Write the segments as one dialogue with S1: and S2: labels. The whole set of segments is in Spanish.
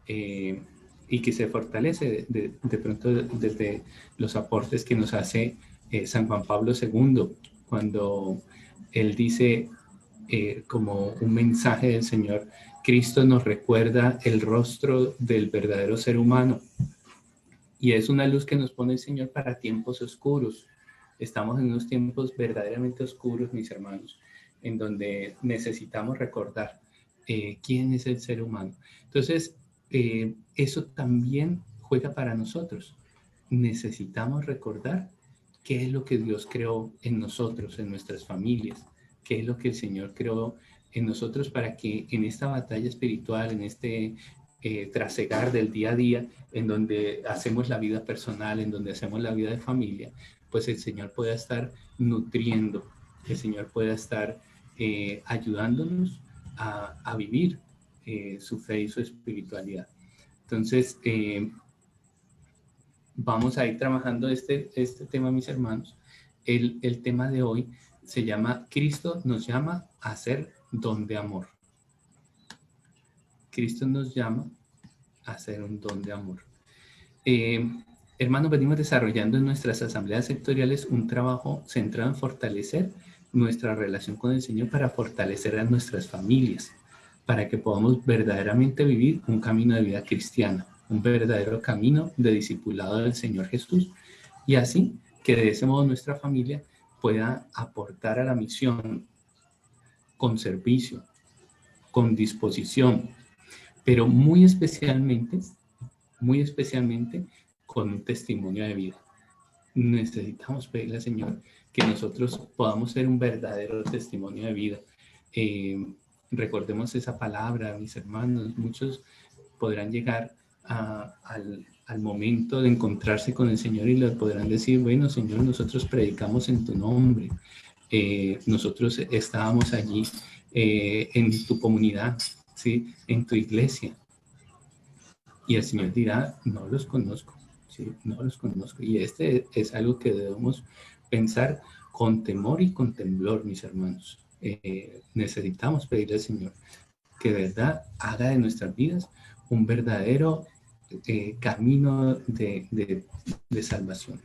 S1: eh, y que se fortalece de pronto desde los aportes que nos hace San Juan Pablo II, cuando él dice como un mensaje del Señor: Cristo nos recuerda el rostro del verdadero ser humano, y es una luz que nos pone el Señor para tiempos oscuros. Estamos en unos tiempos verdaderamente oscuros, mis hermanos, en donde necesitamos recordar quién es el ser humano. Entonces, eso también juega para nosotros. Necesitamos recordar qué es lo que Dios creó en nosotros, en nuestras familias, qué es lo que el Señor creó en nosotros, para que en esta batalla espiritual, en este trasegar del día a día, en donde hacemos la vida personal, en donde hacemos la vida de familia, pues el Señor pueda estar nutriendo, el Señor pueda estar ayudándonos a vivir su fe y su espiritualidad. Entonces, vamos a ir trabajando este tema, mis hermanos. El tema de hoy se llama: Cristo nos llama a ser don de amor. Cristo nos llama a ser un don de amor. Hermanos, venimos desarrollando en nuestras asambleas sectoriales un trabajo centrado en fortalecer nuestra relación con el Señor, para fortalecer a nuestras familias, para que podamos verdaderamente vivir un camino de vida cristiana, un verdadero camino de discipulado del Señor Jesús, y así que de ese modo nuestra familia pueda aportar a la misión con servicio, con disposición, pero muy especialmente con un testimonio de vida. Necesitamos pedirle al Señor que nosotros podamos ser un verdadero testimonio de vida. Recordemos esa palabra, mis hermanos. Muchos podrán llegar al momento de encontrarse con el Señor y le podrán decir: bueno, Señor, nosotros predicamos en tu nombre, nosotros estábamos allí en tu comunidad, ¿sí?, en tu iglesia. Y el Señor dirá: no los conozco, ¿sí? No los conozco. Y este es algo que debemos pensar con temor y con temblor, mis hermanos. Necesitamos pedirle al Señor que de verdad haga de nuestras vidas un verdadero camino de salvación.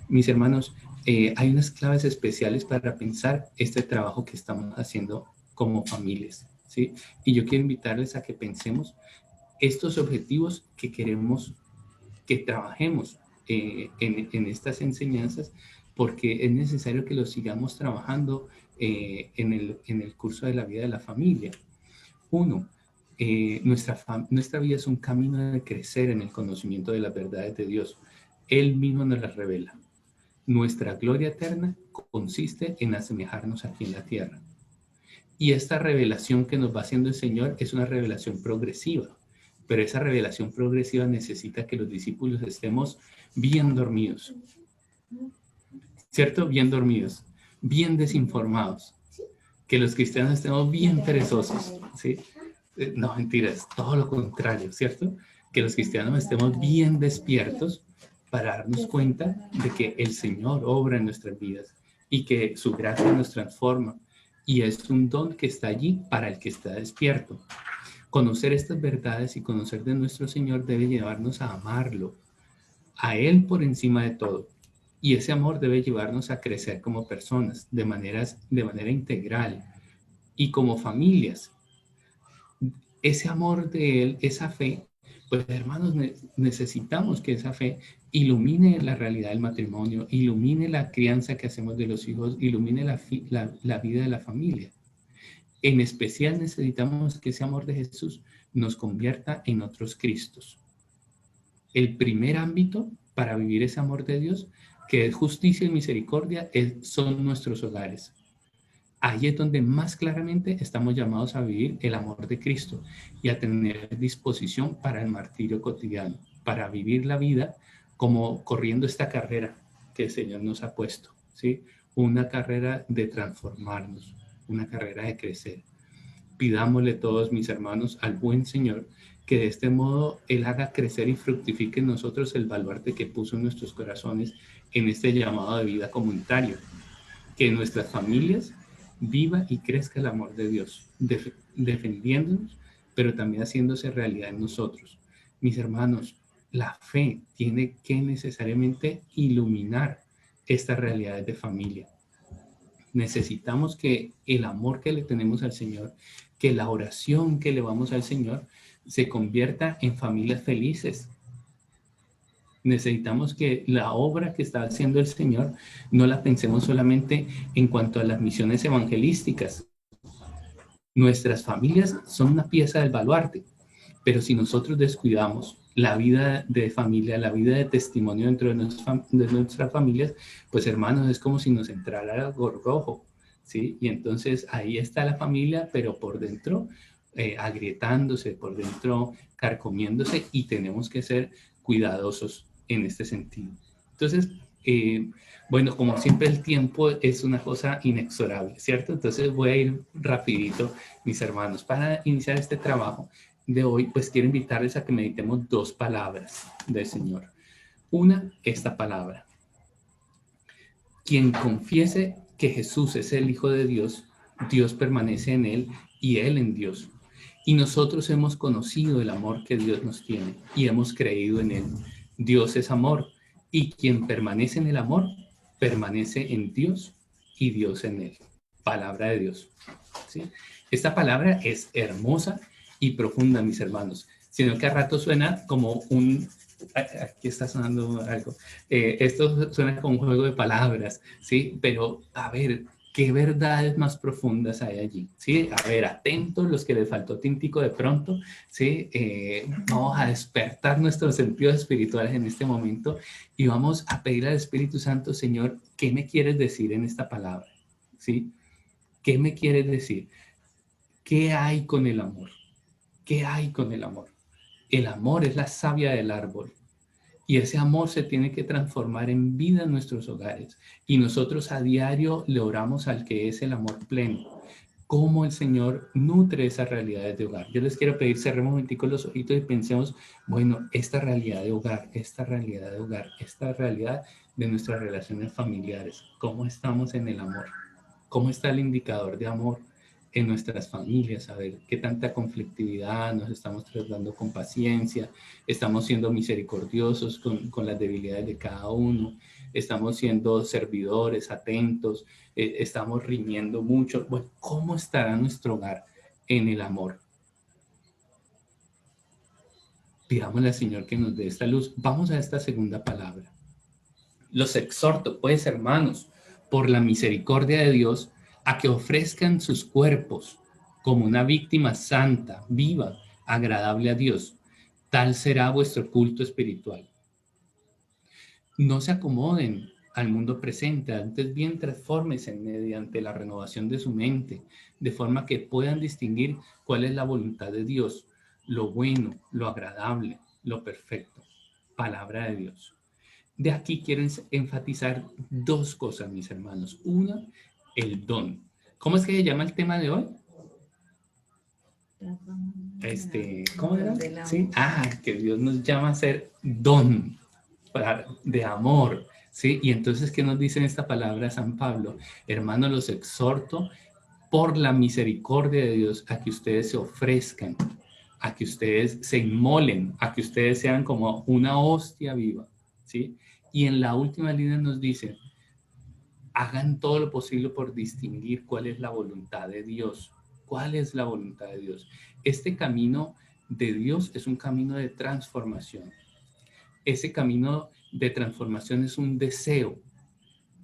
S1: Mis hermanos, hay unas claves especiales para pensar este trabajo que estamos haciendo como familias, ¿sí? Y yo quiero invitarles a que pensemos estos objetivos que queremos que trabajemos en estas enseñanzas, porque es necesario que los sigamos trabajando en el curso de la vida de la familia. Uno, nuestra vida es un camino de crecer en el conocimiento de las verdades de Dios. Él mismo nos las revela. Nuestra gloria eterna consiste en asemejarnos aquí en la tierra. Y esta revelación que nos va haciendo el Señor es una revelación progresiva. Pero esa revelación progresiva necesita que los discípulos estemos bien dormidos, ¿cierto? Bien dormidos, bien desinformados, que los cristianos estemos bien perezosos, ¿sí? No, mentiras, todo lo contrario, ¿cierto? Que los cristianos estemos bien despiertos para darnos cuenta de que el Señor obra en nuestras vidas y que su gracia nos transforma, y es un don que está allí para el que está despierto. Conocer estas verdades y conocer de nuestro Señor debe llevarnos a amarlo, a Él por encima de todo. Y ese amor debe llevarnos a crecer como personas, de manera integral, y como familias. Ese amor de Él, esa fe, pues hermanos, necesitamos que esa fe ilumine la realidad del matrimonio, ilumine la crianza que hacemos de los hijos, ilumine la vida de la familia. En especial necesitamos que ese amor de Jesús nos convierta en otros Cristos. El primer ámbito para vivir ese amor de Dios, que es justicia y misericordia, son nuestros hogares. Ahí es donde más claramente estamos llamados a vivir el amor de Cristo y a tener disposición para el martirio cotidiano, para vivir la vida como corriendo esta carrera que el Señor nos ha puesto, ¿sí? Una carrera de transformarnos, una carrera de crecer. Pidámosle todos, mis hermanos, al buen Señor, que de este modo Él haga crecer y fructifique en nosotros el baluarte que puso en nuestros corazones en este llamado de vida comunitario. Que en nuestras familias viva y crezca el amor de Dios, defendiéndonos, pero también haciéndose realidad en nosotros. Mis hermanos, la fe tiene que necesariamente iluminar estas realidades de familia. Necesitamos que el amor que le tenemos al Señor, que la oración que le vamos al Señor, se convierta en familias felices. Necesitamos que la obra que está haciendo el Señor no la pensemos solamente en cuanto a las misiones evangelísticas. Nuestras familias son una pieza del baluarte, pero si nosotros descuidamos la vida de familia, la vida de testimonio dentro de nuestras familias, pues hermanos, es como si nos entrara algo rojo, ¿sí? Y entonces ahí está la familia, pero por dentro agrietándose, por dentro carcomiéndose, y tenemos que ser cuidadosos en este sentido. Entonces, bueno, como siempre el tiempo es una cosa inexorable, ¿cierto? Entonces voy a ir rapidito, mis hermanos, para iniciar este trabajo de hoy, pues quiero invitarles a que meditemos dos palabras del Señor. Una, esta palabra: quien confiese que Jesús es el Hijo de Dios, Dios permanece en él y él en Dios. Y nosotros hemos conocido el amor que Dios nos tiene y hemos creído en él. Dios es amor, y quien permanece en el amor, permanece en Dios y Dios en él. Palabra de Dios, ¿sí? Esta palabra es hermosa y profunda, mis hermanos, sino que a rato suena como un... Aquí está sonando algo. Esto suena como un juego de palabras, ¿sí? Pero, a ver, ¿qué verdades más profundas hay allí? ¿Sí? A ver, atentos los que les faltó tintico de pronto, ¿sí? Vamos a despertar nuestros sentidos espirituales en este momento y vamos a pedir al Espíritu Santo: Señor, ¿qué me quieres decir en esta palabra? ¿Sí? ¿Qué me quieres decir? ¿Qué hay con el amor? ¿Qué hay con el amor? El amor es la savia del árbol. Y ese amor se tiene que transformar en vida en nuestros hogares. Y nosotros a diario le oramos al que es el amor pleno. Cómo el Señor nutre esas realidades de hogar. Yo les quiero pedir, cerremos un momentico los ojitos y pensemos, bueno, esta realidad de hogar, esta realidad de hogar, esta realidad de nuestras relaciones familiares. ¿Cómo estamos en el amor? ¿Cómo está el indicador de amor en nuestras familias? A ver, qué tanta conflictividad nos estamos tratando con paciencia, estamos siendo misericordiosos con las debilidades de cada uno, estamos siendo servidores, atentos, estamos riñendo mucho. Bueno, ¿cómo estará nuestro hogar en el amor? Pidámosle al Señor que nos dé esta luz. Vamos a esta segunda palabra. Los exhorto, pues, hermanos, por la misericordia de Dios, a que ofrezcan sus cuerpos como una víctima santa, viva, agradable a Dios. Tal será vuestro culto espiritual. No se acomoden al mundo presente, antes bien transfórmense mediante la renovación de su mente, de forma que puedan distinguir cuál es la voluntad de Dios, lo bueno, lo agradable, lo perfecto. Palabra de Dios. De aquí quiero enfatizar dos cosas, mis hermanos. Una, el don. ¿Cómo es que se llama el tema de hoy? ¿Cómo era? Sí, que Dios nos llama a ser don de amor, ¿sí? Y entonces, ¿qué nos dice en esta palabra San Pablo? Hermanos, los exhorto por la misericordia de Dios a que ustedes se ofrezcan, a que ustedes se inmolen, a que ustedes sean como una hostia viva, ¿sí? Y en la última línea nos dice: hagan todo lo posible por distinguir cuál es la voluntad de Dios. ¿Cuál es la voluntad de Dios? Este camino de Dios es un camino de transformación. Ese camino de transformación es un deseo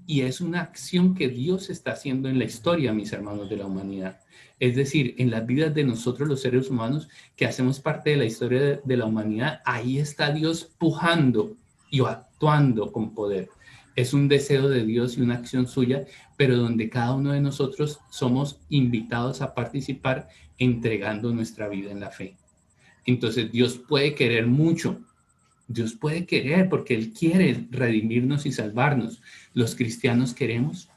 S1: y es una acción que Dios está haciendo en la historia, mis hermanos, de la humanidad. Es decir, en las vidas de nosotros los seres humanos que hacemos parte de la historia de la humanidad, ahí está Dios pujando y actuando con poder. Es un deseo de Dios y una acción suya, pero donde cada uno de nosotros somos invitados a participar entregando nuestra vida en la fe. Entonces Dios puede querer mucho. Dios puede querer porque Él quiere redimirnos y salvarnos. Los cristianos queremos.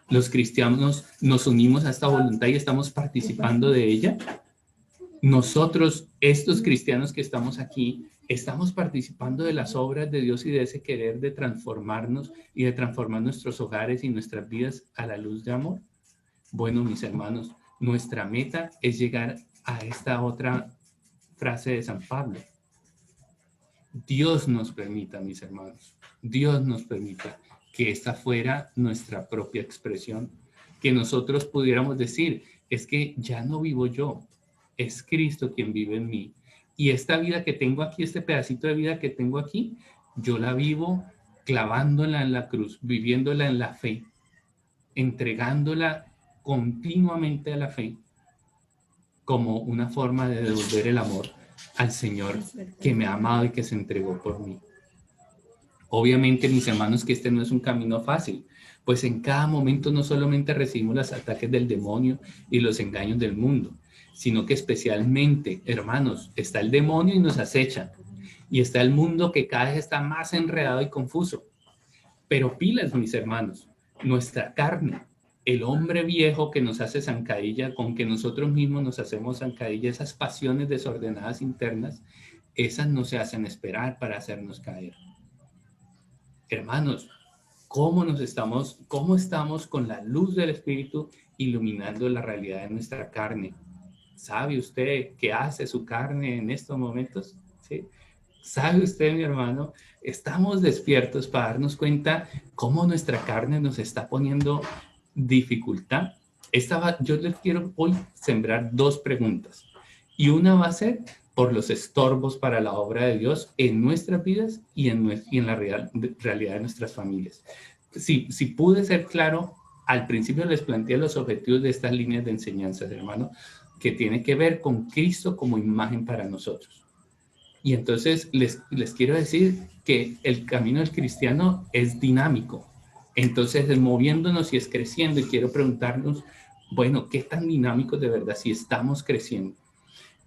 S1: Los cristianos nos unimos a esta voluntad y estamos participando de ella. Nosotros, estos cristianos que estamos aquí, estamos participando de las obras de Dios y de ese querer de transformarnos y de transformar nuestros hogares y nuestras vidas a la luz de amor. Bueno, mis hermanos, nuestra meta es llegar a esta otra frase de San Pablo: Dios nos permita, mis hermanos, Dios nos permita que esta fuera nuestra propia expresión, que nosotros pudiéramos decir, es que ya no vivo yo, es Cristo quien vive en mí. Y esta vida que tengo aquí, este pedacito de vida que tengo aquí, yo la vivo clavándola en la cruz, viviéndola en la fe, entregándola continuamente a la fe como una forma de devolver el amor al Señor que me ha amado y que se entregó por mí. Obviamente, mis hermanos, que este no es un camino fácil, pues en cada momento no solamente recibimos los ataques del demonio y los engaños del mundo, sino que especialmente, hermanos, está el demonio y nos acecha, y está el mundo que cada vez está más enredado y confuso. Pero pilas, mis hermanos, nuestra carne, el hombre viejo que nos hace zancadilla, con que nosotros mismos nos hacemos zancadilla, esas pasiones desordenadas internas, esas no se hacen esperar para hacernos caer. Hermanos, ¿cómo estamos con la luz del Espíritu iluminando la realidad de nuestra carne? ¿Sabe usted qué hace su carne en estos momentos? ¿Sí? ¿Sabe usted, mi hermano? Estamos despiertos para darnos cuenta cómo nuestra carne nos está poniendo dificultad. Yo les quiero hoy sembrar dos preguntas. Y una va a ser por los estorbos para la obra de Dios en nuestras vidas y en la realidad de nuestras familias. Si pude ser claro, al principio les planteé los objetivos de estas líneas de enseñanza, hermano, que tiene que ver con Cristo como imagen para nosotros. Y entonces les quiero decir que el camino del cristiano es dinámico. Entonces es moviéndonos y es creciendo. Y quiero preguntarnos, bueno, ¿qué tan dinámicos de verdad si estamos creciendo?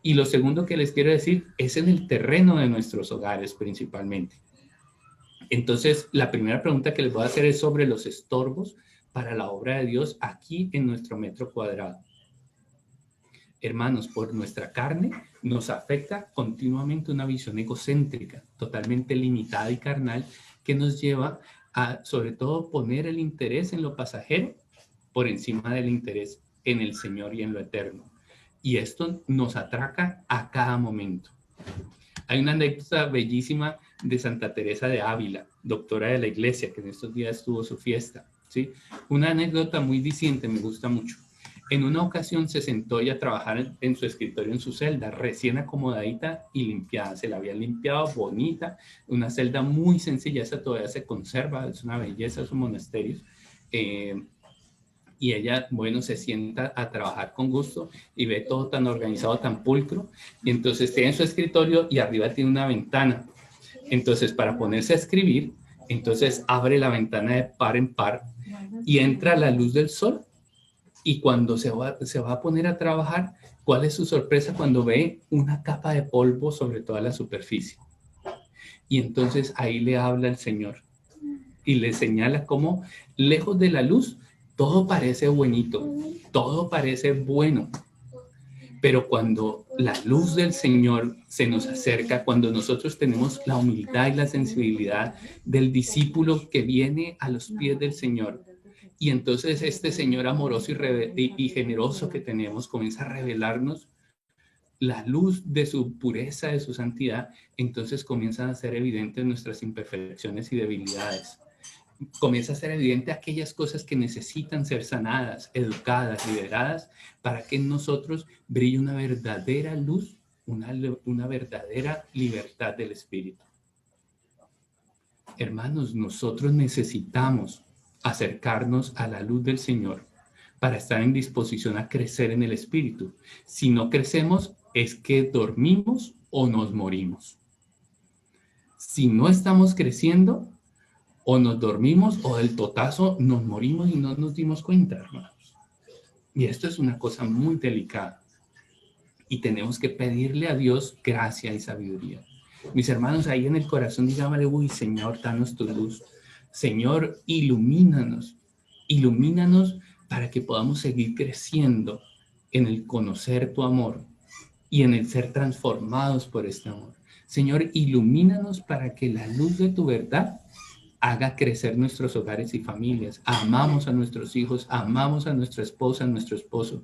S1: Y lo segundo que les quiero decir es en el terreno de nuestros hogares principalmente. Entonces, la primera pregunta que les voy a hacer es sobre los estorbos para la obra de Dios aquí en nuestro metro cuadrado. Hermanos, por nuestra carne nos afecta continuamente una visión egocéntrica, totalmente limitada y carnal, que nos lleva a, sobre todo, poner el interés en lo pasajero por encima del interés en el Señor y en lo eterno. Y esto nos atraca a cada momento. Hay una anécdota bellísima de Santa Teresa de Ávila, doctora de la Iglesia, que en estos días tuvo su fiesta, ¿sí? Una anécdota muy diciente, me gusta mucho. En una ocasión se sentó ella a trabajar en su escritorio en su celda, recién acomodadita y limpiada. Se la había limpiado, bonita, una celda muy sencilla, esa todavía se conserva, es una belleza, es un monasterio. Y ella, bueno, se sienta a trabajar con gusto y ve todo tan organizado, tan pulcro. Y entonces tiene su escritorio y arriba tiene una ventana. Entonces, para ponerse a escribir, entonces abre la ventana de par en par y entra la luz del sol. Y cuando se va a poner a trabajar, ¿cuál es su sorpresa cuando ve una capa de polvo sobre toda la superficie? Y entonces ahí le habla el Señor y le señala cómo lejos de la luz todo parece buenito, todo parece bueno. Pero cuando la luz del Señor se nos acerca, cuando nosotros tenemos la humildad y la sensibilidad del discípulo que viene a los pies del Señor, y entonces este Señor amoroso y generoso que tenemos comienza a revelarnos la luz de su pureza, de su santidad, entonces comienzan a ser evidentes nuestras imperfecciones y debilidades. Comienza a ser evidente aquellas cosas que necesitan ser sanadas, educadas, liberadas, para que en nosotros brille una verdadera luz, una verdadera libertad del Espíritu. Hermanos, nosotros necesitamos acercarnos a la luz del Señor para estar en disposición a crecer en el Espíritu. Si no crecemos, es que dormimos o nos morimos. Si no estamos creciendo, o nos dormimos o del totazo nos morimos y no nos dimos cuenta, hermanos. Y esto es una cosa muy delicada. Y tenemos que pedirle a Dios gracia y sabiduría. Mis hermanos, ahí en el corazón, dígame, uy, Señor, danos tu luz. Señor, ilumínanos. Ilumínanos para que podamos seguir creciendo en el conocer tu amor y en el ser transformados por este amor. Señor, ilumínanos para que la luz de tu verdad haga crecer nuestros hogares y familias. Amamos a nuestros hijos, amamos a nuestra esposa, a nuestro esposo.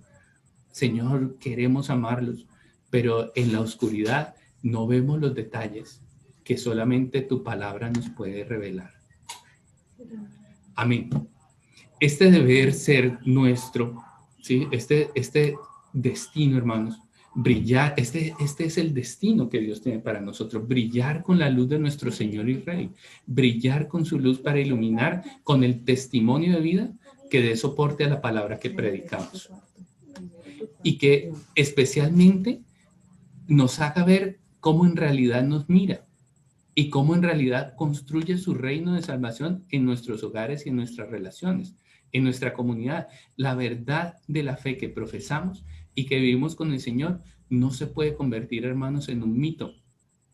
S1: Señor, queremos amarlos, pero en la oscuridad no vemos los detalles. que solamente tu palabra nos puede revelar. Amén. Este deber ser nuestro, ¿sí? Este destino, hermanos, brillar, este es el destino que Dios tiene para nosotros, brillar con la luz de nuestro Señor y Rey, brillar con su luz para iluminar con el testimonio de vida que dé soporte a la palabra que predicamos. Y que especialmente nos haga ver cómo en realidad nos mira y cómo en realidad construye su reino de salvación en nuestros hogares y en nuestras relaciones, en nuestra comunidad. La verdad de la fe que profesamos y que vivimos con el Señor no se puede convertir, hermanos, en un mito,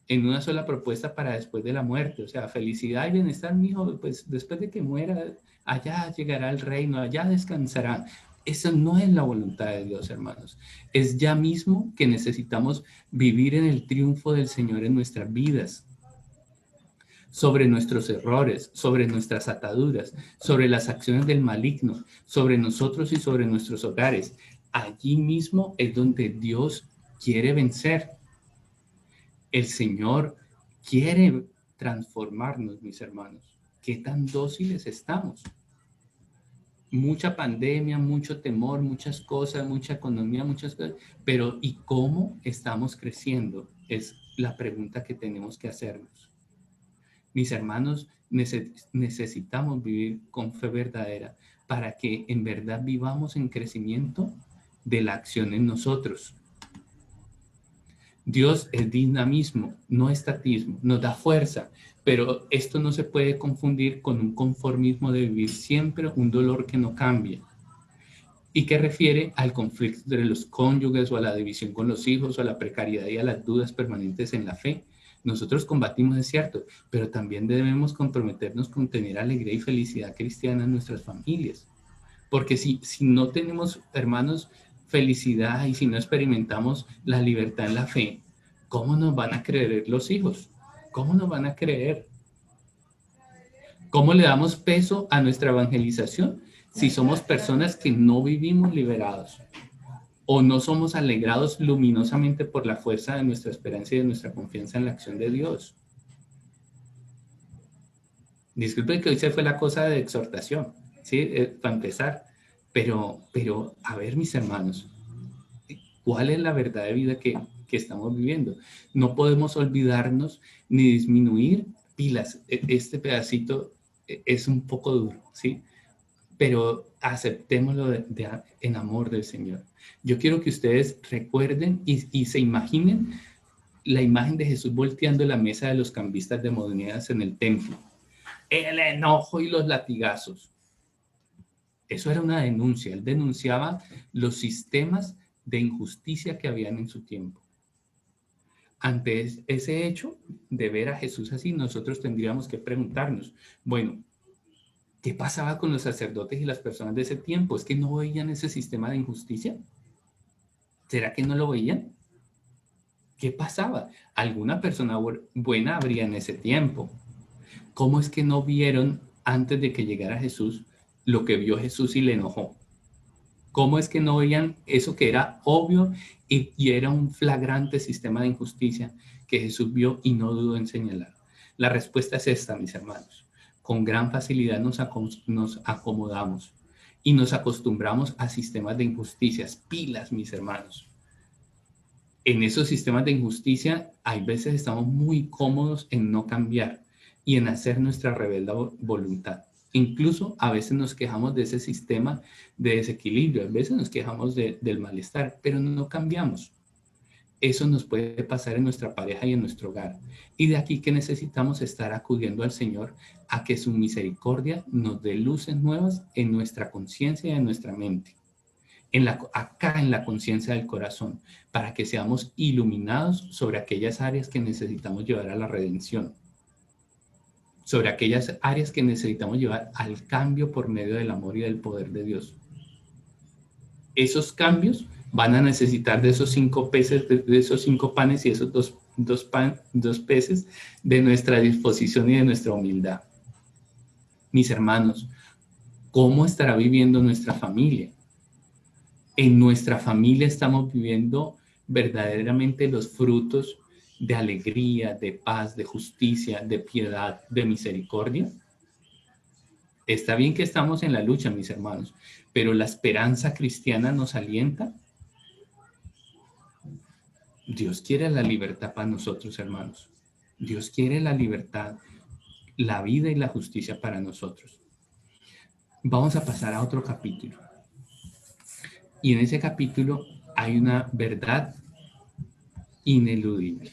S1: en una sola propuesta para después de la muerte. O sea, felicidad y bienestar, mijo, pues después de que muera, allá llegará el reino, allá descansará. Eso no es la voluntad de Dios, hermanos. Es ya mismo que necesitamos vivir en el triunfo del Señor en nuestras vidas, sobre nuestros errores, sobre nuestras ataduras, sobre las acciones del maligno, sobre nosotros y sobre nuestros hogares. Allí mismo es donde Dios quiere vencer. El Señor quiere transformarnos, mis hermanos. ¿Qué tan dóciles estamos? Mucha pandemia, mucho temor, muchas cosas, mucha economía, muchas cosas, pero ¿y cómo estamos creciendo? Es la pregunta que tenemos que hacernos. Mis hermanos, necesitamos vivir con fe verdadera para que en verdad vivamos en crecimiento de la acción en nosotros. Dios es dinamismo, no estatismo, nos da fuerza, pero esto no se puede confundir con un conformismo de vivir siempre un dolor que no cambia y que refiere al conflicto entre los cónyuges o a la división con los hijos o a la precariedad y a las dudas permanentes en la fe. Nosotros combatimos, es cierto, pero también debemos comprometernos con tener alegría y felicidad cristiana en nuestras familias. Porque si no tenemos, hermanos, felicidad y si no experimentamos la libertad en la fe, ¿cómo nos van a creer los hijos? ¿Cómo nos van a creer? ¿Cómo le damos peso a nuestra evangelización si somos personas que no vivimos liberados o no somos alegrados luminosamente por la fuerza de nuestra esperanza y de nuestra confianza en la acción de Dios? Disculpen que hoy se fue la cosa de exhortación, ¿sí? Para empezar, pero a ver, mis hermanos, ¿cuál es la verdad de vida que estamos viviendo? No podemos olvidarnos ni disminuir pilas. Este pedacito es un poco duro, ¿sí? Pero aceptémoslo en amor del Señor. Yo quiero que ustedes recuerden y se imaginen la imagen de Jesús volteando la mesa de los cambistas de monedas en el templo. El enojo y los latigazos. Eso era una denuncia. Él denunciaba los sistemas de injusticia que habían en su tiempo. Ante ese hecho de ver a Jesús así, nosotros tendríamos que preguntarnos, bueno, ¿qué pasaba con los sacerdotes y las personas de ese tiempo? ¿Es que no veían ese sistema de injusticia? ¿Será que no lo veían? ¿Qué pasaba? Alguna persona buena habría en ese tiempo. ¿Cómo es que no vieron antes de que llegara Jesús lo que vio Jesús y le enojó? ¿Cómo es que no veían eso que era obvio y era un flagrante sistema de injusticia que Jesús vio y no dudó en señalar? La respuesta es esta, mis hermanos. Con gran facilidad nos acomodamos y nos acostumbramos a sistemas de injusticias. Pilas, mis hermanos. En esos sistemas de injusticia, hay veces estamos muy cómodos en no cambiar y en hacer nuestra rebelde voluntad. Incluso a veces nos quejamos de ese sistema de desequilibrio, a veces nos quejamos del malestar, pero no cambiamos. Eso nos puede pasar en nuestra pareja y en nuestro hogar. Y de aquí que necesitamos estar acudiendo al Señor a que su misericordia nos dé luces nuevas en nuestra conciencia y en nuestra mente. Acá en la conciencia del corazón, para que seamos iluminados sobre aquellas áreas que necesitamos llevar a la redención, sobre aquellas áreas que necesitamos llevar al cambio por medio del amor y del poder de Dios. Esos cambios van a necesitar de esos 5 peces, de esos 5 panes y esos dos peces de nuestra disposición y de nuestra humildad. Mis hermanos, ¿cómo estará viviendo nuestra familia? En nuestra familia estamos viviendo verdaderamente los frutos de alegría, de paz, de justicia, de piedad, de misericordia. Está bien que estamos en la lucha, mis hermanos, pero la esperanza cristiana nos alienta. Dios quiere la libertad para nosotros, hermanos. Dios quiere la libertad, la vida y la justicia para nosotros. Vamos a pasar a otro capítulo. Y en ese capítulo hay una verdad ineludible.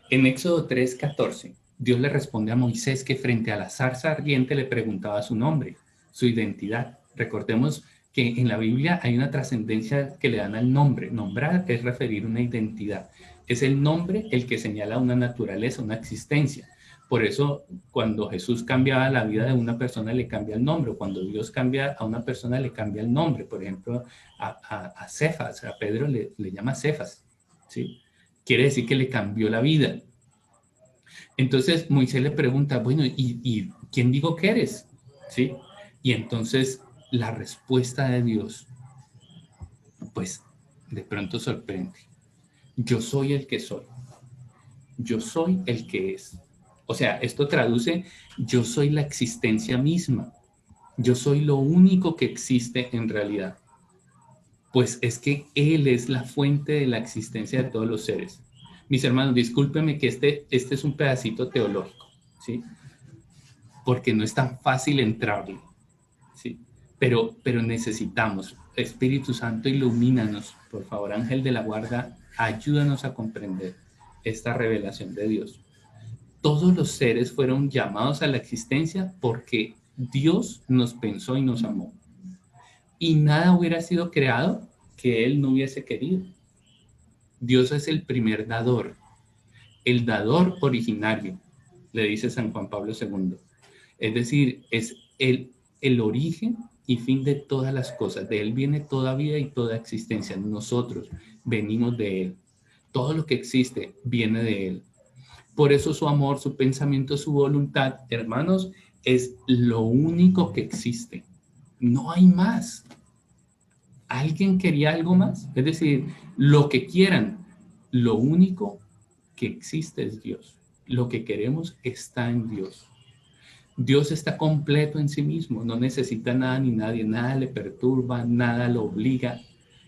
S1: En Éxodo 3:14, Dios le responde a Moisés que frente a la zarza ardiente le preguntaba su nombre, su identidad. Recordemos que en la Biblia hay una trascendencia que le dan al nombre. Nombrar es referir una identidad. Es el nombre el que señala una naturaleza, una existencia. Por eso, cuando Jesús cambiaba la vida de una persona, le cambia el nombre. Cuando Dios cambia a una persona, le cambia el nombre. Por ejemplo, a Cefas, a Pedro le llama Cefas, ¿sí? Quiere decir que le cambió la vida. Entonces Moisés le pregunta, bueno, ¿y quién digo que eres? ¿Sí? Y entonces la respuesta de Dios, pues de pronto sorprende. Yo soy el que soy. Yo soy el que es. O sea, esto traduce, yo soy la existencia misma. Yo soy lo único que existe en realidad. Pues es que Él es la fuente de la existencia de todos los seres. Mis hermanos, discúlpenme que este es un pedacito teológico, ¿sí? Porque no es tan fácil entrarle, ¿sí? Pero necesitamos. Espíritu Santo, ilumínanos, por favor, ángel de la guarda, ayúdanos a comprender esta revelación de Dios. Todos los seres fueron llamados a la existencia porque Dios nos pensó y nos amó. Y nada hubiera sido creado que Él no hubiese querido. Dios es el primer dador, el dador originario, le dice San Juan Pablo II. Es decir, es el origen y fin de todas las cosas. De Él viene toda vida y toda existencia. Nosotros venimos de Él. Todo lo que existe viene de Él. Por eso su amor, su pensamiento, su voluntad, hermanos, es lo único que existe. No hay más. ¿Alguien quería algo más? Es decir, lo que quieran, lo único que existe es Dios. Lo que queremos está en Dios. Dios está completo en sí mismo, no necesita nada ni nadie, nada le perturba, nada lo obliga,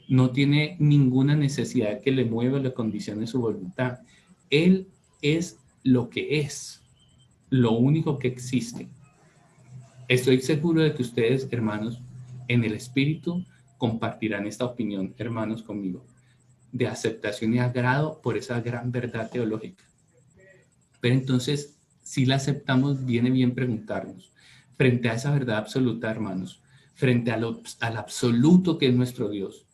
S1: no tiene ninguna necesidad que le mueva o le condicione su voluntad. Él es lo que es, lo único que existe. Estoy seguro de que ustedes, hermanos, en el Espíritu compartirán esta opinión, hermanos, conmigo, de aceptación y agrado por esa gran verdad teológica. Pero entonces, si la aceptamos, viene bien preguntarnos, frente a esa verdad absoluta, hermanos, frente al absoluto que es nuestro Dios,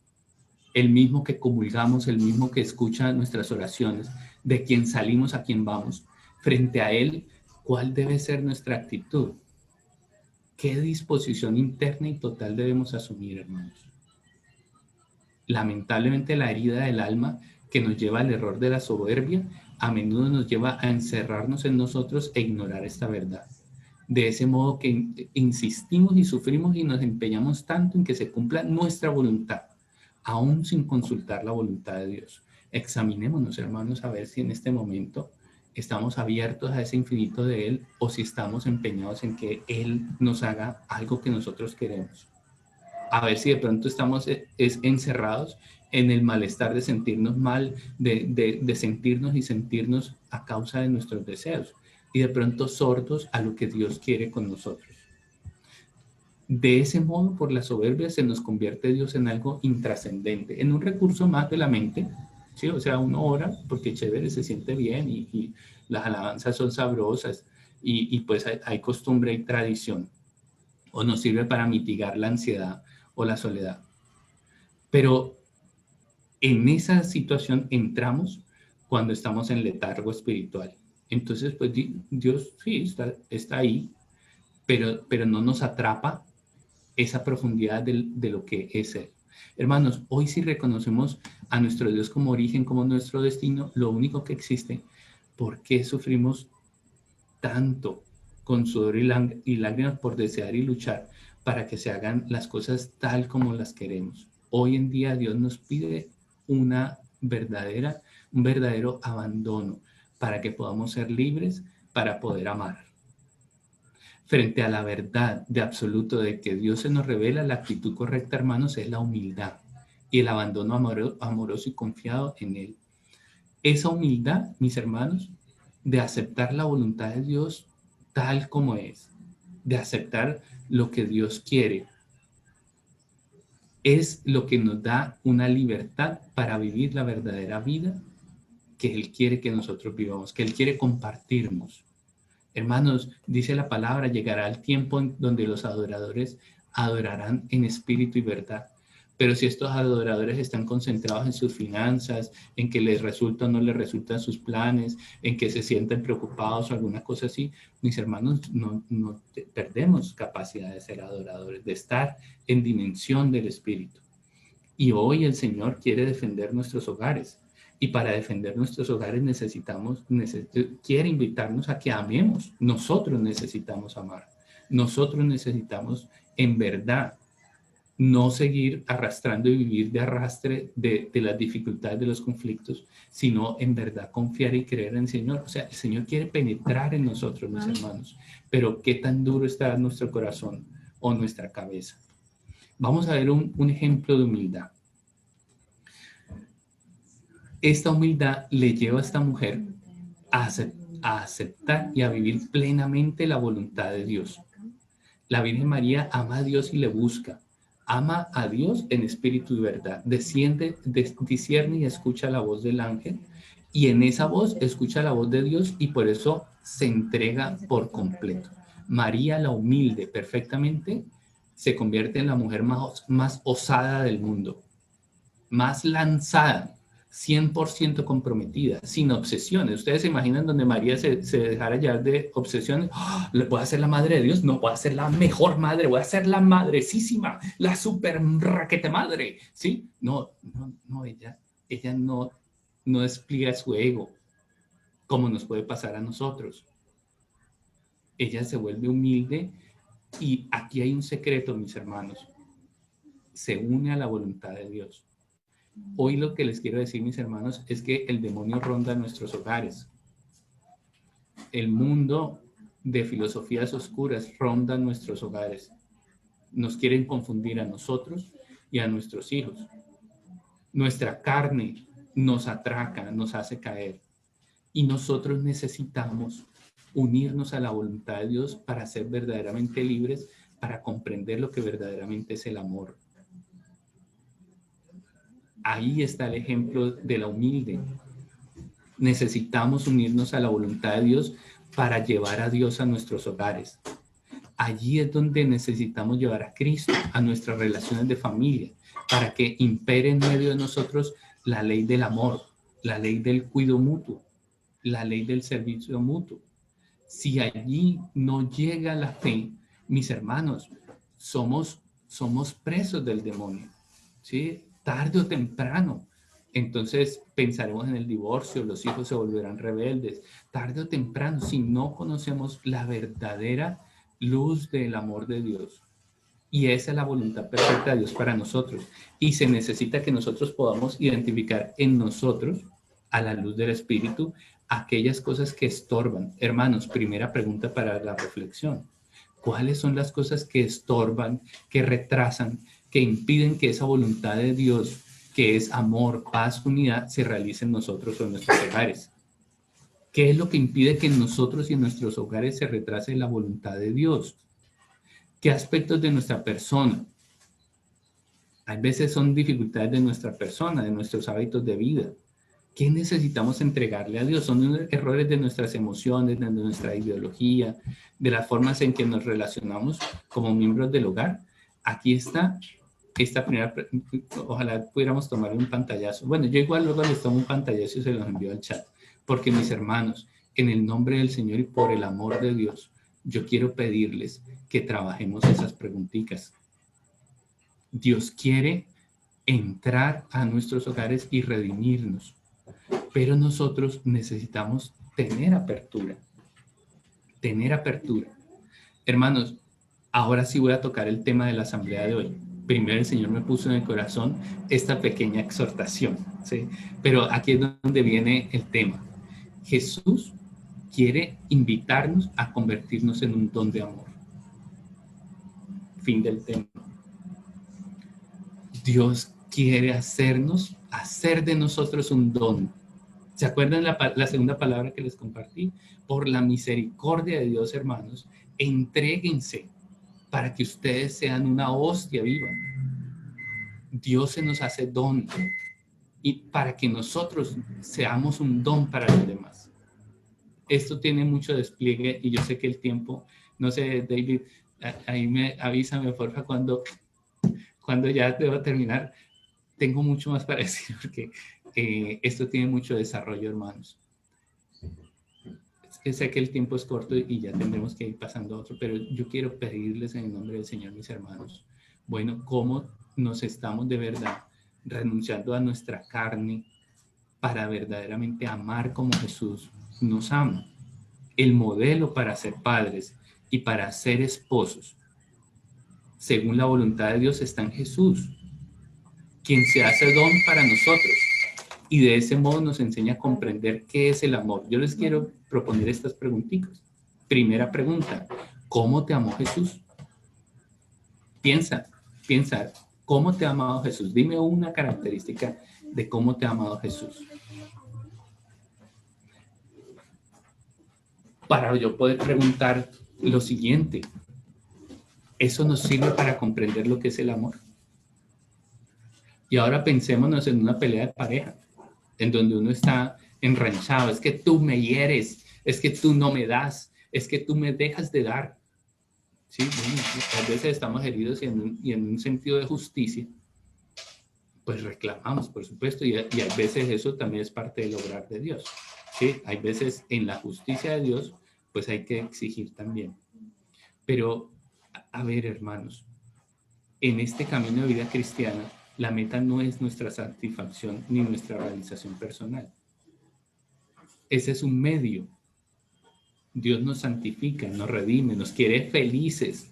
S1: el mismo que comulgamos, el mismo que escucha nuestras oraciones, de quien salimos a quien vamos, frente a Él, ¿cuál debe ser nuestra actitud? ¿Qué disposición interna y total debemos asumir, hermanos? Lamentablemente, la herida del alma que nos lleva al error de la soberbia a menudo nos lleva a encerrarnos en nosotros e ignorar esta verdad. De ese modo que insistimos y sufrimos y nos empeñamos tanto en que se cumpla nuestra voluntad, aún sin consultar la voluntad de Dios. Examinémonos, hermanos, a ver si en este momento estamos abiertos a ese infinito de Él o si estamos empeñados en que Él nos haga algo que nosotros queremos. A ver si de pronto estamos encerrados en el malestar de sentirnos mal, de sentirnos y sentirnos a causa de nuestros deseos y de pronto sordos a lo que Dios quiere con nosotros. De ese modo, por la soberbia, se nos convierte Dios en algo intrascendente, en un recurso más de la mente, ¿sí? O sea, uno ora porque chévere, se siente bien y las alabanzas son sabrosas y pues hay costumbre y tradición, o nos sirve para mitigar la ansiedad o la soledad. Pero en esa situación entramos cuando estamos en letargo espiritual. Entonces, pues Dios sí está ahí, pero no nos atrapa esa profundidad de lo que es Él. Hermanos, hoy sí reconocemos a nuestro Dios como origen, como nuestro destino, lo único que existe. ¿Por qué sufrimos tanto con sudor y lágrimas por desear y luchar para que se hagan las cosas tal como las queremos? Hoy en día Dios nos pide una verdadera un verdadero abandono para que podamos ser libres para poder amar. Frente a la verdad de absoluto de que Dios se nos revela, la actitud correcta, hermanos, es la humildad y el abandono amoroso y confiado en Él. Esa humildad, mis hermanos, de aceptar la voluntad de Dios tal como es, de aceptar lo que Dios quiere, es lo que nos da una libertad para vivir la verdadera vida que Él quiere que nosotros vivamos, que Él quiere compartirnos. Hermanos, dice la palabra, llegará el tiempo en donde los adoradores adorarán en espíritu y verdad. Pero si estos adoradores están concentrados en sus finanzas, en que les resulta o no les resultan sus planes, en que se sienten preocupados o alguna cosa así, mis hermanos, no perdemos capacidad de ser adoradores, de estar en dimensión del espíritu. Y hoy el Señor quiere defender nuestros hogares. Y para defender nuestros hogares quiere invitarnos a que amemos. Nosotros necesitamos amar. Nosotros necesitamos, en verdad, no seguir arrastrando y vivir de arrastre de las dificultades, de los conflictos, sino en verdad confiar y creer en el Señor. O sea, el Señor quiere penetrar en nosotros, mis hermanos. Pero ¿qué tan duro está nuestro corazón o nuestra cabeza? Vamos a ver un ejemplo de humildad. Esta humildad le lleva a esta mujer a aceptar y a vivir plenamente la voluntad de Dios. La Virgen María ama a Dios y le busca. Ama a Dios en espíritu y verdad. Discierne y escucha la voz del ángel. Y en esa voz escucha la voz de Dios y por eso se entrega por completo. María, la humilde perfectamente, se convierte en la mujer más osada del mundo. Más lanzada. 100% comprometida, sin obsesiones. Ustedes se imaginan donde María se dejara llevar de obsesiones. ¡Oh! ¿Voy a ser la madre de Dios? No, voy a ser la mejor madre, voy a ser la madrecísima, la super raquete madre. ¿Sí? No, ella no despliega su ego como nos puede pasar a nosotros. Ella se vuelve humilde y aquí hay un secreto, mis hermanos. Se une a la voluntad de Dios. Hoy lo que les quiero decir, mis hermanos, es que el demonio ronda nuestros hogares. El mundo de filosofías oscuras ronda nuestros hogares. Nos quieren confundir a nosotros y a nuestros hijos. Nuestra carne nos atraca, nos hace caer. Y nosotros necesitamos unirnos a la voluntad de Dios para ser verdaderamente libres, para comprender lo que verdaderamente es el amor. Ahí está el ejemplo de la humilde. Necesitamos unirnos a la voluntad de Dios para llevar a Dios a nuestros hogares. Allí es donde necesitamos llevar a Cristo a nuestras relaciones de familia, para que impere en medio de nosotros la ley del amor, la ley del cuidado mutuo, la ley del servicio mutuo. Si allí no llega la fe, mis hermanos, somos presos del demonio, ¿sí? Tarde o temprano. Entonces pensaremos en el divorcio, los hijos se volverán rebeldes. Tarde o temprano, si no conocemos la verdadera luz del amor de Dios. Y esa es la voluntad perfecta de Dios para nosotros. Y se necesita que nosotros podamos identificar en nosotros, a la luz del Espíritu, aquellas cosas que estorban. Hermanos, primera pregunta para la reflexión. ¿Cuáles son las cosas que estorban, que retrasan, que impiden que esa voluntad de Dios, que es amor, paz, unidad, se realice en nosotros o en nuestros hogares? ¿Qué es lo que impide que en nosotros y en nuestros hogares se retrase la voluntad de Dios? ¿Qué aspectos de nuestra persona? Hay veces son dificultades de nuestra persona, de nuestros hábitos de vida. ¿Qué necesitamos entregarle a Dios? Son errores de nuestras emociones, de nuestra ideología, de las formas en que nos relacionamos como miembros del hogar. Aquí está esta primera, ojalá pudiéramos tomar un pantallazo. Bueno, yo igual luego les tomo un pantallazo y se los envío al chat. Porque mis hermanos, en el nombre del Señor y por el amor de Dios, yo quiero pedirles que trabajemos esas preguntitas. Dios quiere entrar a nuestros hogares y redimirnos. Pero nosotros necesitamos tener apertura. Tener apertura. Hermanos, ahora sí voy a tocar el tema de la asamblea de hoy. Primero el Señor me puso en el corazón esta pequeña exhortación, ¿sí? Pero aquí es donde viene el tema. Jesús quiere invitarnos a convertirnos en un don de amor. Fin del tema. Dios quiere hacer de nosotros un don. ¿Se acuerdan la segunda palabra que les compartí? Por la misericordia de Dios, hermanos, entréguense para que ustedes sean una hostia viva. Dios se nos hace don y para que nosotros seamos un don para los demás. Esto tiene mucho despliegue y yo sé que el tiempo, no sé, David, ahí avísame porfa cuando ya debo terminar. Tengo mucho más para decir porque esto tiene mucho desarrollo, hermanos. Es que sé que el tiempo es corto y ya tendremos que ir pasando a otro, pero yo quiero pedirles en el nombre del Señor, mis hermanos, bueno, cómo nos estamos de verdad renunciando a nuestra carne para verdaderamente amar como Jesús nos ama. El modelo para ser padres y para ser esposos, según la voluntad de Dios, está en Jesús, quien se hace don para nosotros y de ese modo nos enseña a comprender qué es el amor. Yo les quiero proponer estas preguntitas. Primera pregunta, ¿cómo te amó Jesús? Piensa, ¿cómo te ha amado Jesús? Dime una característica de cómo te ha amado Jesús. Para yo poder preguntar lo siguiente, ¿eso nos sirve para comprender lo que es el amor? Y ahora pensémonos en una pelea de pareja, en donde uno está enranchado, es que tú me hieres, es que tú no me das, es que tú me dejas de dar. Sí, bueno, muchas veces estamos heridos y en un sentido de justicia, pues reclamamos, por supuesto, y a veces eso también es parte del obrar de Dios. Sí, hay veces en la justicia de Dios, pues hay que exigir también. Pero, a ver, hermanos, en este camino de vida cristiana, la meta no es nuestra satisfacción ni nuestra realización personal. Ese es un medio. Dios nos santifica, nos redime, nos quiere felices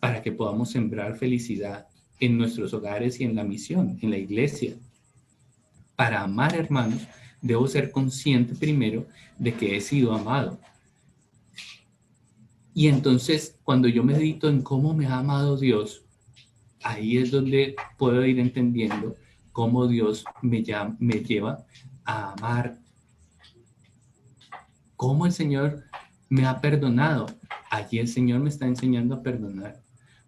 S1: para que podamos sembrar felicidad en nuestros hogares y en la misión, en la iglesia. Para amar, hermanos, debo ser consciente primero de que he sido amado. Y entonces, cuando yo medito en cómo me ha amado Dios, ahí es donde puedo ir entendiendo cómo Dios me lleva a amar. Cómo el Señor me ha perdonado. Allí el Señor me está enseñando a perdonar.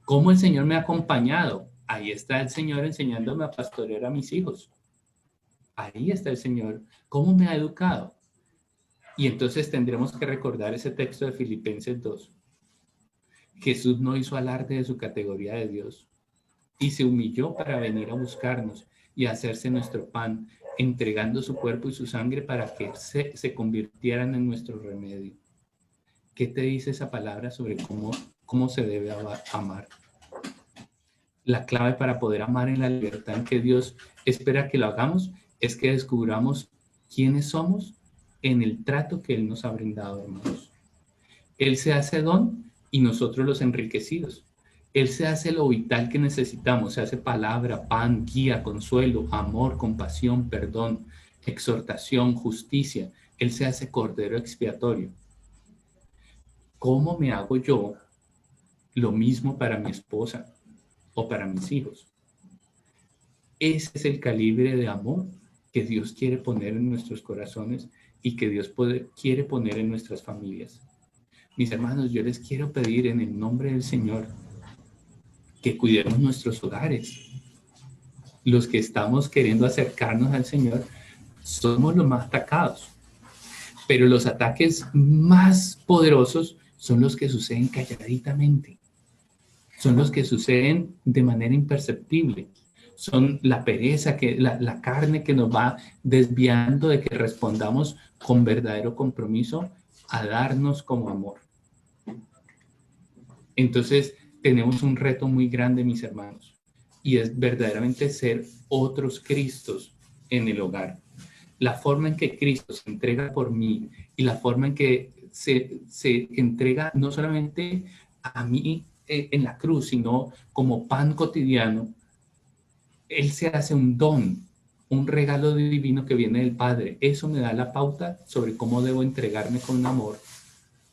S1: Cómo el Señor me ha acompañado. Ahí está el Señor enseñándome a pastorear a mis hijos. Ahí está el Señor. ¿Cómo me ha educado? Y entonces tendremos que recordar ese texto de Filipenses 2. Jesús no hizo alarde de su categoría de Dios y se humilló para venir a buscarnos y hacerse nuestro pan, entregando su cuerpo y su sangre para que se convirtieran en nuestro remedio. ¿Qué te dice esa palabra sobre cómo se debe amar? La clave para poder amar en la libertad en que Dios espera que lo hagamos es que descubramos quiénes somos en el trato que Él nos ha brindado, hermanos. Él se hace don y nosotros los enriquecidos. Él se hace lo vital que necesitamos, se hace palabra, pan, guía, consuelo, amor, compasión, perdón, exhortación, justicia. Él se hace cordero expiatorio. ¿Cómo me hago yo lo mismo para mi esposa o para mis hijos? Ese es el calibre de amor que Dios quiere poner en nuestros corazones y que Dios quiere poner en nuestras familias. Mis hermanos, yo les quiero pedir en el nombre del Señor que cuidemos nuestros hogares. Los que estamos queriendo acercarnos al Señor somos los más atacados, pero los ataques más poderosos son los que suceden calladitamente, son los que suceden de manera imperceptible, son la pereza, la carne que nos va desviando de que respondamos con verdadero compromiso a darnos como amor. Entonces tenemos un reto muy grande, mis hermanos, y es verdaderamente ser otros Cristos en el hogar. La forma en que Cristo se entrega por mí y la forma en que se entrega no solamente a mí en la cruz, sino como pan cotidiano, Él se hace un don, un regalo divino que viene del Padre. Eso me da la pauta sobre cómo debo entregarme con amor,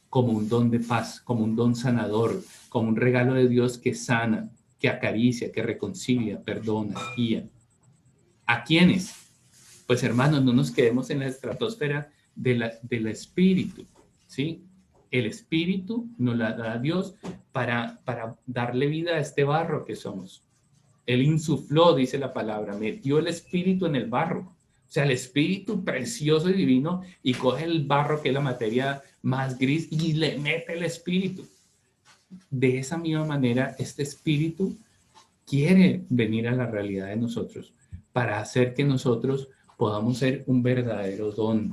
S1: como un don de paz, como un don sanador, como un regalo de Dios que sana, que acaricia, que reconcilia, perdona, guía. ¿A quiénes? Pues hermanos, no nos quedemos en la estratosfera del espíritu, ¿sí? El espíritu nos la da Dios para darle vida a este barro que somos. Él insufló, dice la palabra, metió el espíritu en el barro. O sea, el espíritu precioso y divino, y coge el barro, que es la materia más gris, y le mete el espíritu. De esa misma manera, este espíritu quiere venir a la realidad de nosotros para hacer que nosotros podamos ser un verdadero don.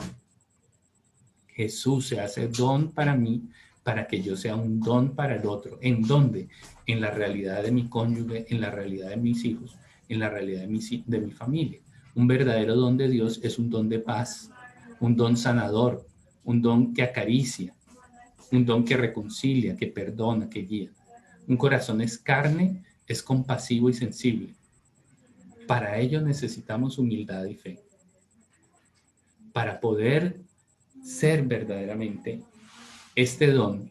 S1: Jesús se hace don para mí, para que yo sea un don para el otro. ¿En dónde? En la realidad de mi cónyuge, en la realidad de mis hijos, en la realidad de mi familia. Un verdadero don de Dios es un don de paz, un don sanador, un don que acaricia, un don que reconcilia, que perdona, que guía. Un corazón es carne, es compasivo y sensible. Para ello necesitamos humildad y fe. Para poder ser verdaderamente este don,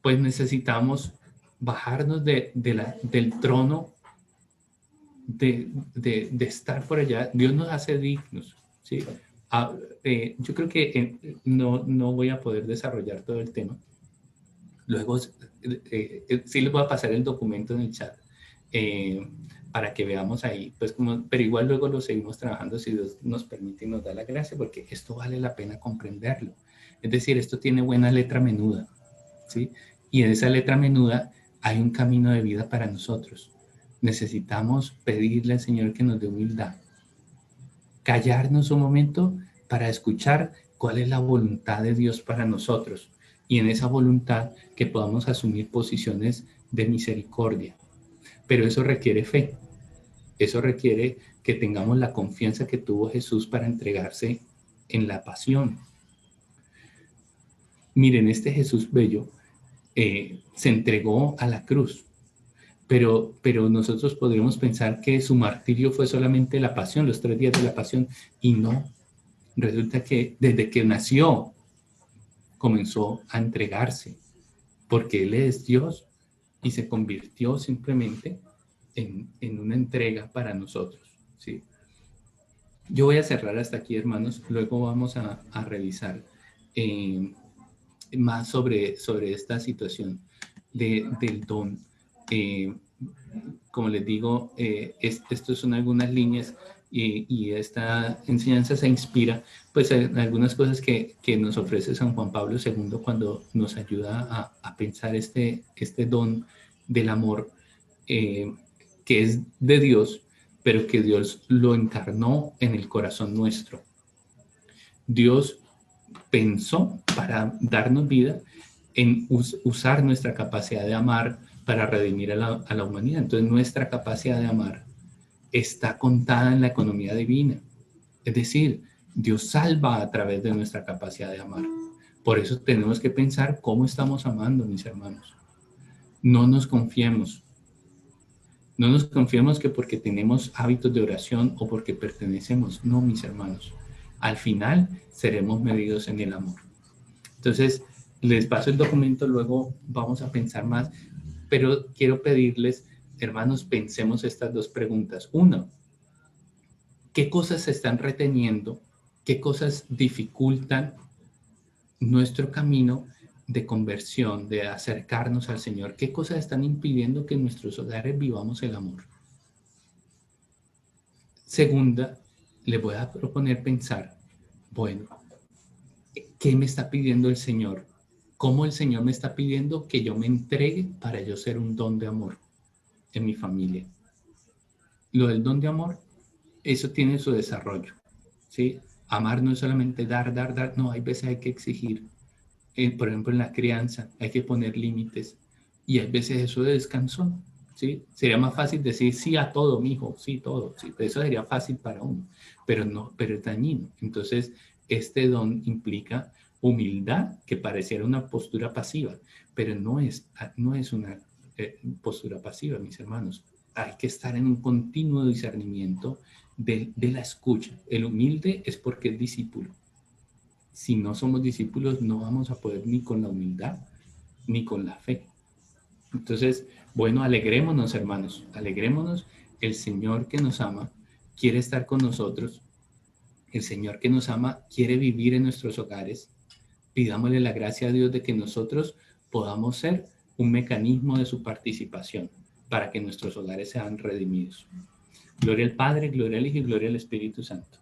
S1: pues necesitamos bajarnos del trono de estar por allá. Dios nos hace dignos, ¿sí? Yo creo que no voy a poder desarrollar todo el tema. Luego sí les voy a pasar el documento en el chat para que veamos ahí, pues pero igual luego lo seguimos trabajando si Dios nos permite y nos da la gracia, porque esto vale la pena comprenderlo. Es decir, esto tiene buena letra menuda, ¿sí? Y en esa letra menuda hay un camino de vida para nosotros. Necesitamos pedirle al Señor que nos dé humildad, callarnos un momento para escuchar cuál es la voluntad de Dios para nosotros, y en esa voluntad que podamos asumir posiciones de misericordia. Pero eso requiere fe, eso requiere que tengamos la confianza que tuvo Jesús para entregarse en la pasión. Miren, este Jesús bello se entregó a la cruz, pero nosotros podríamos pensar que su martirio fue solamente la pasión, los 3 días de la pasión, y no. Resulta que desde que nació comenzó a entregarse, porque Él es Dios y se convirtió simplemente en una entrega para nosotros, ¿sí? Yo voy a cerrar hasta aquí, hermanos. Luego vamos a revisar más sobre esta situación del don. Como les digo, estas son algunas líneas y esta enseñanza se inspira pues en algunas cosas que nos ofrece San Juan Pablo II cuando nos ayuda a pensar este don del amor que es de Dios, pero que Dios lo encarnó en el corazón nuestro. Dios pensó para darnos vida en usar nuestra capacidad de amar para redimir a la humanidad. Entonces nuestra capacidad de amar está contada en la economía divina. Es decir, Dios salva a través de nuestra capacidad de amar. Por eso tenemos que pensar cómo estamos amando, mis hermanos. No nos confiemos. No nos confiemos que porque tenemos hábitos de oración o porque pertenecemos. No, mis hermanos. Al final seremos medidos en el amor. Entonces, les paso el documento, luego vamos a pensar más, pero quiero pedirles, hermanos, pensemos estas 2 preguntas. Uno, ¿qué cosas se están reteniendo? ¿Qué cosas dificultan nuestro camino de conversión, de acercarnos al Señor? ¿Qué cosas están impidiendo que en nuestros hogares vivamos el amor? Segunda, les voy a proponer pensar, bueno, ¿qué me está pidiendo el Señor? ¿Cómo el Señor me está pidiendo que yo me entregue para yo ser un don de amor en mi familia? Lo del don de amor, eso tiene su desarrollo, ¿sí? Amar no es solamente dar, dar, dar, no, hay veces hay que exigir. Por ejemplo, en la crianza hay que poner límites y hay veces eso de descanso, ¿sí? Sería más fácil decir sí a todo, mijo, sí, todo, sí, eso sería fácil para uno, pero no, pero es dañino. Entonces, este don implica humildad, que pareciera una postura pasiva, pero no es una postura pasiva, mis hermanos. Hay que estar en un continuo discernimiento de la escucha. El humilde es porque es discípulo. Si no somos discípulos, no vamos a poder ni con la humildad, ni con la fe. Entonces, bueno, alegrémonos, hermanos, alegrémonos. El Señor que nos ama quiere estar con nosotros. El Señor que nos ama quiere vivir en nuestros hogares. Pidámosle la gracia a Dios de que nosotros podamos ser un mecanismo de su participación para que nuestros hogares sean redimidos. Gloria al Padre, gloria al Hijo y gloria al Espíritu Santo.